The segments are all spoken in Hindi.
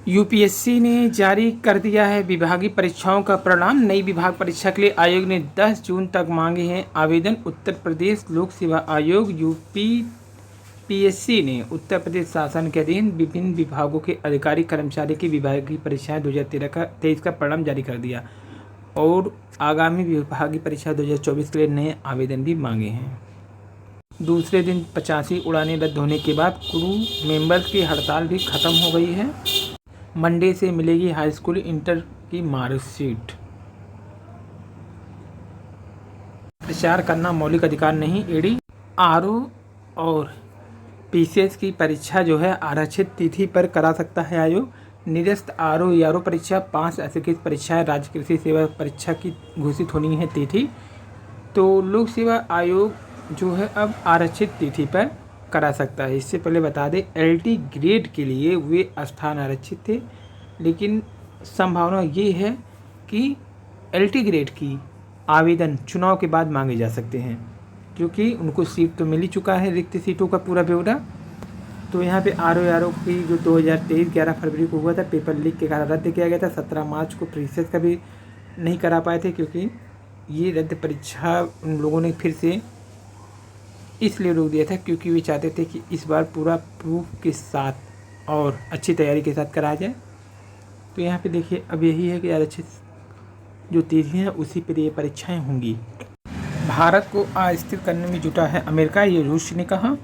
यूपीएससी ने जारी कर दिया है विभागीय परीक्षाओं का परिणाम। नई विभाग परीक्षा के लिए आयोग ने 10 जून तक मांगे हैं आवेदन। उत्तर प्रदेश लोक सेवा आयोग यूपीपीएससी ने उत्तर प्रदेश शासन के अधीन विभिन्न विभागों के अधिकारी कर्मचारी की विभागीय परीक्षाएं 2023 का परिणाम जारी कर दिया और आगामी विभागीय परीक्षा 2024 के लिए नए आवेदन भी मांगे हैं। दूसरे दिन 85 उड़ानें रद्द होने के बाद क्रू मेंबर्स की हड़ताल भी खत्म हो गई है। मंडे से मिलेगी हाई स्कूल इंटर की मार्कशीट। प्रचार करना मौलिक अधिकार नहीं, एडी आरओ और पीसीएस की परीक्षा जो है आरक्षित तिथि पर करा सकता है आयोग। निरस्त आरओ यारो परीक्षा 5 ऐसी परीक्षाएं राज्य कृषि सेवा परीक्षा की घोषित होनी है तिथि। तो लोक सेवा आयोग जो है अब आरक्षित तिथि पर करा सकता है। इससे पहले बता दें एलटी ग्रेड के लिए वे स्थान आरक्षित थे, लेकिन संभावना ये है कि एलटी ग्रेड की आवेदन चुनाव के बाद मांगे जा सकते हैं, क्योंकि उनको सीट तो मिल ही चुका है, रिक्त सीटों का पूरा ब्यौरा। तो यहाँ पे आरओ की जो 2023 11 फरवरी को हुआ था, पेपर लीक के कारण रद्द किया गया था। 17 मार्च को प्रीसेस का भी नहीं करा पाए थे, क्योंकि ये रद्द परीक्षा उन लोगों ने फिर से इसलिए रोक दिया था क्योंकि वे चाहते थे कि इस बार पूरा प्रूफ के साथ और अच्छी तैयारी के साथ कराया जाए। तो यहाँ पे देखिए अब यही है कि आरक्षित जो तिथि है उसी पर ये परीक्षाएं होंगी। भारत को अस्थिर करने में जुटा है अमेरिका, ये रूस ने कहा।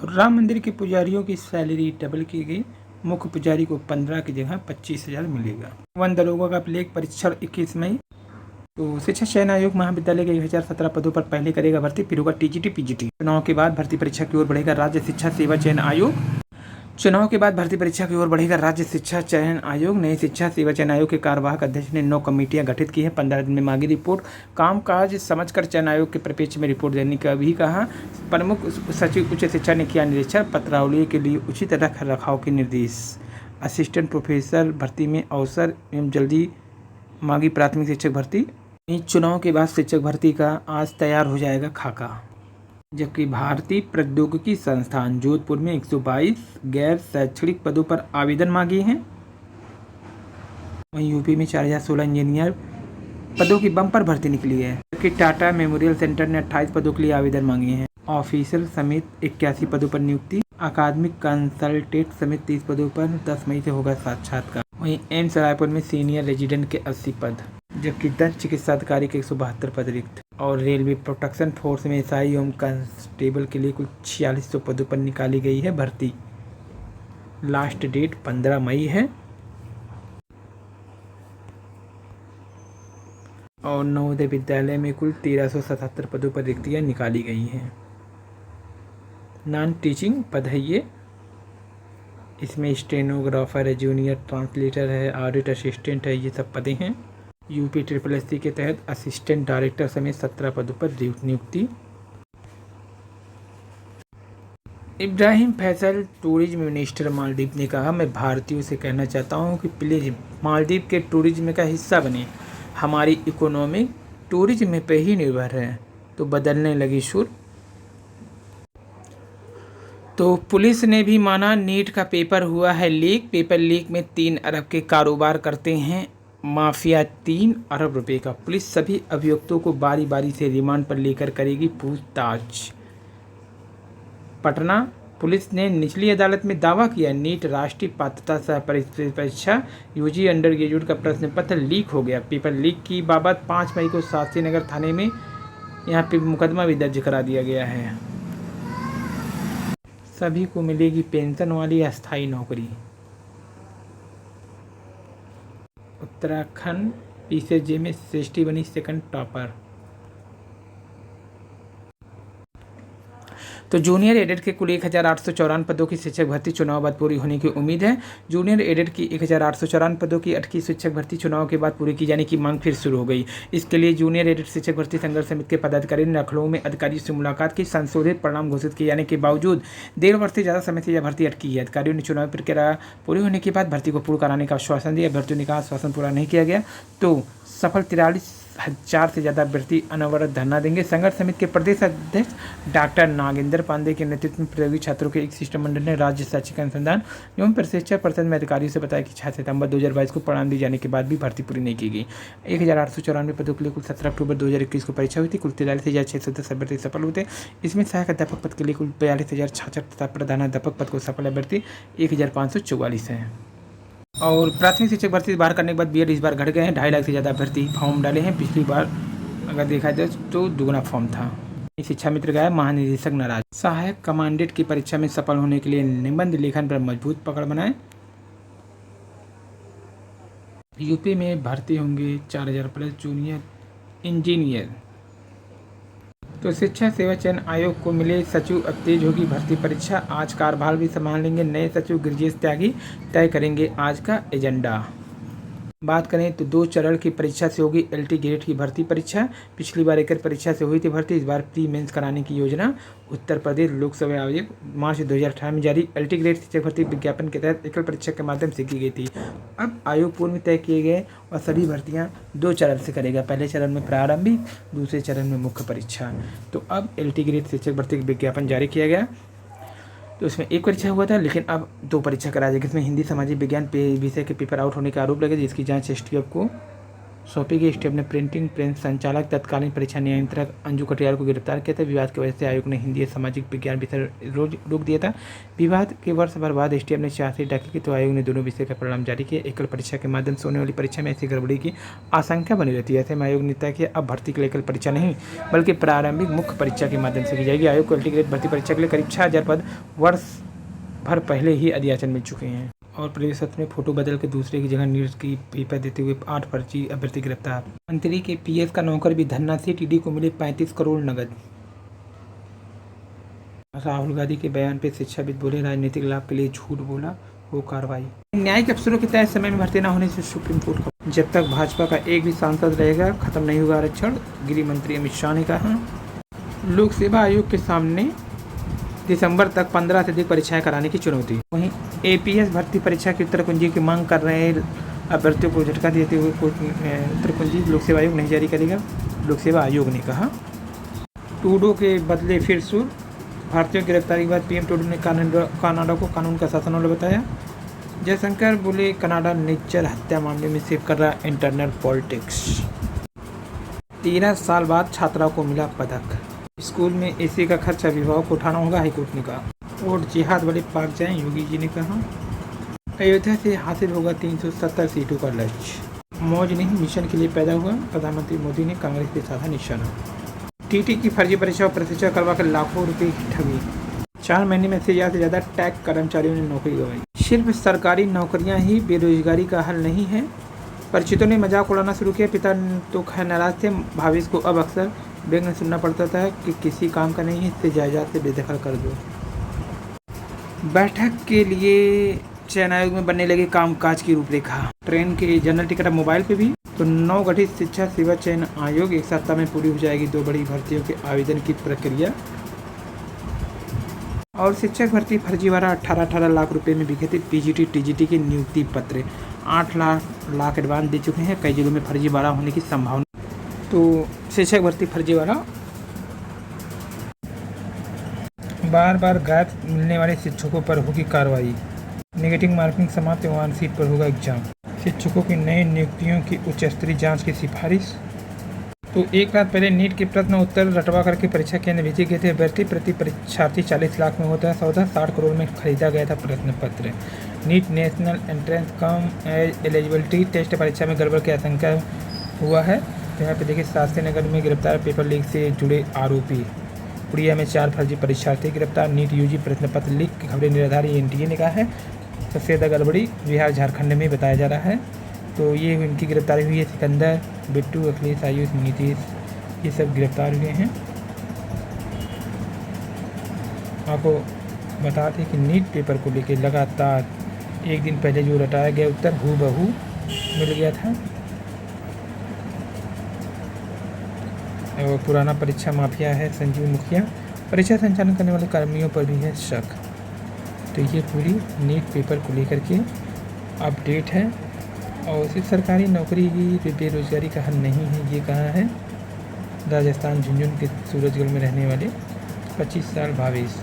राम मंदिर के पुजारियों की सैलरी डबल की गई। मुख्य पुजारी को 15 की जगह 25,000 मिलेगा। वन दरोगा का प्लेग परीक्षण 21 मई। तो शिक्षा चयन आयोग महाविद्यालय के 1017 पदों पर पहले करेगा भर्ती, फिर होगा टीजीटी पीजीटी। चुनाव के बाद भर्ती परीक्षा की ओर बढ़ेगा राज्य शिक्षा सेवा चयन आयोग। चुनाव के बाद भर्ती परीक्षा की ओर बढ़ेगा राज्य शिक्षा चयन आयोग। नए शिक्षा सेवा चयन आयोग के कार्यवाहक अध्यक्ष ने 9 कमेटियां गठित की है। 15 दिन में मांगी रिपोर्ट। कामकाज समझकर चयन आयोग के परिप्रेक्ष्य में रिपोर्ट देने का भी कहा। प्रमुख सचिव उच्च शिक्षा ने किया निरीक्षण। पत्रावली के लिए उचित रख रखाव के निर्देश। असिस्टेंट प्रोफेसर भर्ती में अवसर एवं जल्दी मांगी प्राथमिक शिक्षक भर्ती। चुनाव के बाद शिक्षक भर्ती का आज तैयार हो जाएगा खाका। जबकि भारतीय प्रौद्योगिकी संस्थान जोधपुर में 122 गैर शैक्षणिक पदों पर आवेदन मांगे हैं। वहीं यूपी में 4016 इंजीनियर पदों की बम्पर भर्ती निकली है। जबकि टाटा मेमोरियल सेंटर ने 28 पदों के लिए आवेदन मांगे हैं। ऑफिसर समेत 81 पदों पर नियुक्ति। अकादमिक कंसल्टेंट समेत 30 पदों पर 10 मई से होगा साक्षात्कार। वहीं एम्स रायपुर में सीनियर रेजिडेंट के 80 पद, जबकि दंत चिकित्सा अधिकारी के 172 पद रिक्त। और रेलवे प्रोटेक्शन फोर्स में एसआई एवं कांस्टेबल के लिए कुल 4600 पदों पर निकाली गई है भर्ती। लास्ट डेट 15 मई है। और नवोदय विद्यालय में कुल 1377 पदों पर रिक्तियाँ निकाली गई हैं। नॉन टीचिंग पद है ये। इसमें स्टेनोग्राफर है, जूनियर ट्रांसलेटर है, ऑडिट असिस्टेंट है, ये सब पदें हैं। यूपी SSSC के तहत असिस्टेंट डायरेक्टर समेत 17 पदों पर नियुक्ति। इब्राहिम फैसल टूरिज्म मिनिस्टर मालदीव ने कहा, मैं भारतीयों से कहना चाहता हूं कि प्लीज मालदीव के टूरिज्म का हिस्सा बने। हमारी इकोनॉमी टूरिज्म पे ही निर्भर है। तो बदलने लगी सुर। तो पुलिस ने भी माना नीट का पेपर हुआ है लीक। पेपर लीक में 3 अरब के कारोबार करते हैं माफिया। 3 अरब रुपए का। पुलिस सभी अभियुक्तों को बारी बारी से रिमांड पर लेकर करेगी पूछताछ। पटना पुलिस ने निचली अदालत में दावा किया नीट राष्ट्रीय पात्रता सह परीक्षा यूजी अंडर ग्रेजुएट का प्रश्न पत्र लीक हो गया। पेपर लीक की बाबत 5 मई को शास्त्री नगर थाने में यहाँ पे मुकदमा भी दर्ज करा दिया गया है। सभी को मिलेगी पेंशन वाली अस्थायी नौकरी। उत्तराखंड PCJ में सृष्टि बनी सेकंड टॉपर। तो जूनियर एडेड के कुल 1854 पदों की शिक्षक भर्ती चुनाव बाद पूरी होने की उम्मीद है। जूनियर एडेड की 1854 पदों की 8 की शिक्षक भर्ती चुनाव के बाद पूरी की जाने की मांग फिर शुरू हो गई। इसके लिए जूनियर एडेड शिक्षक भर्ती संघर्ष समिति के पदाधिकारी ने लखनऊ में अधिकारियों से मुलाकात की। संशोधित परिणाम घोषित किए जाने के बावजूद 1.5 वर्ष से ज़्यादा समय से यह भर्ती अटकी है। अधिकारियों ने चुनाव प्रक्रिया पूरी होने के बाद भर्ती को पूर्ण कराने का आश्वासन दिया। अभ्यर्थियों ने कहा आश्वासन पूरा नहीं किया गया तो सफल 43 1000 से ज़्यादा अभ्यर्थी अनवरत धरना देंगे। संघर्ष समिति के प्रदेश अध्यक्ष डॉक्टर नागेंद्र पांडे के नेतृत्व में प्रतियोगी छात्रों के एक शिष्टमंडल ने राज्य शैक्षिक अनुसंधान एवं प्रशिक्षण परिषद में अधिकारियों से बताया कि 6 सितंबर 2022 को परिणाम दिए जाने के बाद भी भर्ती पूरी नहीं की गई। 1894 पदों के लिए कुल 17 अक्टूबर 2021 को परीक्षा हुई थी। कुल 43,610 अभ्यर्थी सफल हुए थे। इसमें सहायक अध्यापक पद के लिए कुल 42,066 तथा प्रधानाध्यापक पद को सफल अभ्यर्थी 1,544 हैं। और प्राथमिक शिक्षक भर्ती बाहर करने के बाद बीएड इस बार घट गए हैं। 2.5 लाख से ज़्यादा अभ्यर्थी फॉर्म डाले हैं। पिछली बार अगर देखा जाए तो दुगना फॉर्म था। शिक्षा मित्र का महानिदेशक नाराज। सहायक कमांडेंट की परीक्षा में सफल होने के लिए निबंध लेखन पर मजबूत पकड़ बनाएं। यूपी में भर्ती होंगे 4000 प्लस जूनियर इंजीनियर। तो शिक्षा सेवा चयन आयोग को मिले सचिव, अब तेज होगी भर्ती परीक्षा। आज कार्यभार भी संभाल लेंगे नए सचिव गिरिजेश त्यागी, तय करेंगे आज का एजेंडा। बात करें तो 2 चरण की परीक्षा से होगी एलटी ग्रेड की भर्ती परीक्षा। पिछली बार एकल परीक्षा से हुई थी भर्ती, इस बार प्री मेंस कराने की योजना। उत्तर प्रदेश लोक सेवा आयोग मार्च 2018 में जारी एलटी ग्रेड शिक्षक भर्ती विज्ञापन के तहत एकल परीक्षा के माध्यम से की गई थी। अब आयोग पूर्व में तय किए गए और सभी भर्तियां 2 चरण से करेगा। पहले चरण में प्रारंभिक, दूसरे चरण में मुख्य परीक्षा। तो अब एलटी ग्रेड शिक्षक भर्ती का विज्ञापन जारी किया गया। तो इसमें एक परीक्षा हुआ था, लेकिन अब 2 परीक्षा कराया जाएगी। इसमें हिंदी सामाजिक विज्ञान विषय के पेपर आउट होने का आरोप लगे, जिसकी जांच एसटीएफ को सौंपी गई। एसटीएफ ने प्रिंटिंग प्रेस संचालक तत्कालीन परीक्षा नियंत्रक अंजू कटियार को गिरफ्तार किया था। विवाद की वजह से आयोग ने हिंदी सामाजिक विज्ञान विषय रोक दिया था। विवाद के वर्ष भर बाद एसटीएफ ने चार्जशीट दाखिल की तो आयोग ने दोनों विषय का परिणाम जारी किया। एकल परीक्षा के माध्यम से होने वाली परीक्षा में ऐसी गड़बड़ी की आशंका बनी रहती है। ऐसे में आयोग ने तय किया अब भर्ती के लिए एकल परीक्षा नहीं बल्कि प्रारंभिक मुख्य परीक्षा के माध्यम से की जाएगी। आयोग को एलटी ग्रेड भर्ती परीक्षा के लिए करीब 6000 पद वर्ष भर पहले ही अधियाचन मिल चुके हैं। और प्रदेश सत्र में फोटो बदल के दूसरे की जगह नीट की पेपर देते हुए 8 फर्जी अभ्यर्थी गिरफ्तार। मंत्री के पीएस का नौकर भी धरना से टीडी को मिले 35 करोड़ नगद। राहुल गांधी के बयान पर शिक्षाविद बोले राजनीतिक लाभ के लिए झूठ बोला, हो कार्रवाई। न्यायिक अफसरों के तय समय में भर्ती न होने से सुप्रीम कोर्ट का। जब तक भाजपा का एक भी सांसद रहेगा खत्म नहीं होगा आरक्षण, गृह मंत्री अमित शाह ने कहा। लोक सेवा आयोग के सामने दिसंबर तक 15 से अधिक परीक्षाएं कराने की चुनौती। वहीं एपीएस भर्ती परीक्षा की उत्तर कुंजी की मांग कर रहे अभ्यर्थियों को झटका देते हुए उत्तर कुंजी लोक सेवा आयोग नहीं जारी करेगा, लोक सेवा आयोग ने कहा। टूडो के बदले फिर सुर। भारतीयों की गिरफ्तारी के बाद पीएम टूडो ने कनाडा को कानून का शासन वाला बताया। जयशंकर बोले कनाडा निज्जर हत्या मामले में सेव कर रहा इंटरनल पॉलिटिक्स। 13 साल बाद छात्रा को मिला पदक। स्कूल में एसी का खर्च अभिभावक को उठाना होगा, हाईकोर्ट ने कहा। और जिहाद वाले पाक जाएं, योगी जी ने कहा। अयोध्या से हासिल होगा 370 सीटों का लक्ष्य। मौज नहीं मिशन के लिए पैदा हुआ, प्रधानमंत्री मोदी ने कांग्रेस पे साधा निशाना। टीटी की फर्जी परीक्षा और प्रशिक्षण करवाकर लाखों रुपए की ठगी। 4 महीने में से ज़्यादा टैग कर्मचारियों ने नौकरी गंवाई। सिर्फ सरकारी नौकरियां ही बेरोजगारी का हल नहीं है। परिचितों ने मजाक उड़ाना शुरू किया। पिता तो खैर नाराज थे, भावेश को अब अक्सर बेंगन सुनना पड़ता था कि किसी काम का नहीं है, इससे जायदाद से बेदखल कर दो। बैठक के लिए चयन आयोग में बनने लगे कामकाज की रूपरेखा। ट्रेन के जनरल टिकट अब मोबाइल पे भी। तो 9 गठित शिक्षा सेवा चयन आयोग एक सप्ताह में पूरी हो जाएगी 2 बड़ी भर्तियों के आवेदन की प्रक्रिया। और शिक्षक भर्ती फर्जीवाड़ा 18 लाख रुपए में बिके थे। पीजीटी टीजीटी के नियुक्ति पत्र 8 लाख एडवांस दे चुके हैं। कई जिलों में फर्जीवाड़ा होने की संभावना। तो शिक्षक भर्ती फर्जीवाड़ा, बार बार गायब मिलने वाले शिक्षकों पर होगी कार्रवाई। नेगेटिव मार्किंग समाप्त, वन सीट पर होगा एग्जाम। शिक्षकों की नई नियुक्तियों की उच्च स्तरीय जांच की सिफारिश। तो एक रात पहले नीट के प्रश्न उत्तर रटवा करके परीक्षा केंद्र भेजे गए थे। अभ्यर्थी प्रति परीक्षार्थी 40 लाख में होता है सौदा। 60 करोड़ में खरीदा गया था प्रश्न पत्र। नीट नेशनल एंट्रेंस कम एलिजिबिलिटी टेस्ट परीक्षा में गड़बड़ की आशंका हुआ है। तो यहाँ पे देखिए शास्त्री नगर में गिरफ्तार पेपर लीक से जुड़े आरोपी। उड़िया में 4 फर्जी परीक्षार्थी गिरफ्तार। नीट यूजी प्रश्न पत्र लीक की खबरें निराधार, एनटीए ने कहा है। सबसे ज़्यादा गड़बड़ी बिहार झारखंड में बताया जा रहा है। तो ये इनकी गिरफ्तारी हुई है। सिकंदर, बिट्टू, अखिलेश, आयुष, नीतीश, ये सब गिरफ्तार हुए हैं। आपको बता दें कि नीट पेपर को लेकर लगातार एक दिन पहले जो रटाया गया उत्तर हूबहू मिल गया था। और पुराना परीक्षा माफिया है संजीव मुखिया। परीक्षा संचालन करने वाले कर्मियों पर भी है शक। तो ये पूरी नीट पेपर को लेकर के अपडेट है। और सिर्फ सरकारी नौकरी ही बेरोज़गारी का हल नहीं है, ये कहा है राजस्थान झुंझुनू के सूरजगढ़ में रहने वाले 25 साल भावेश।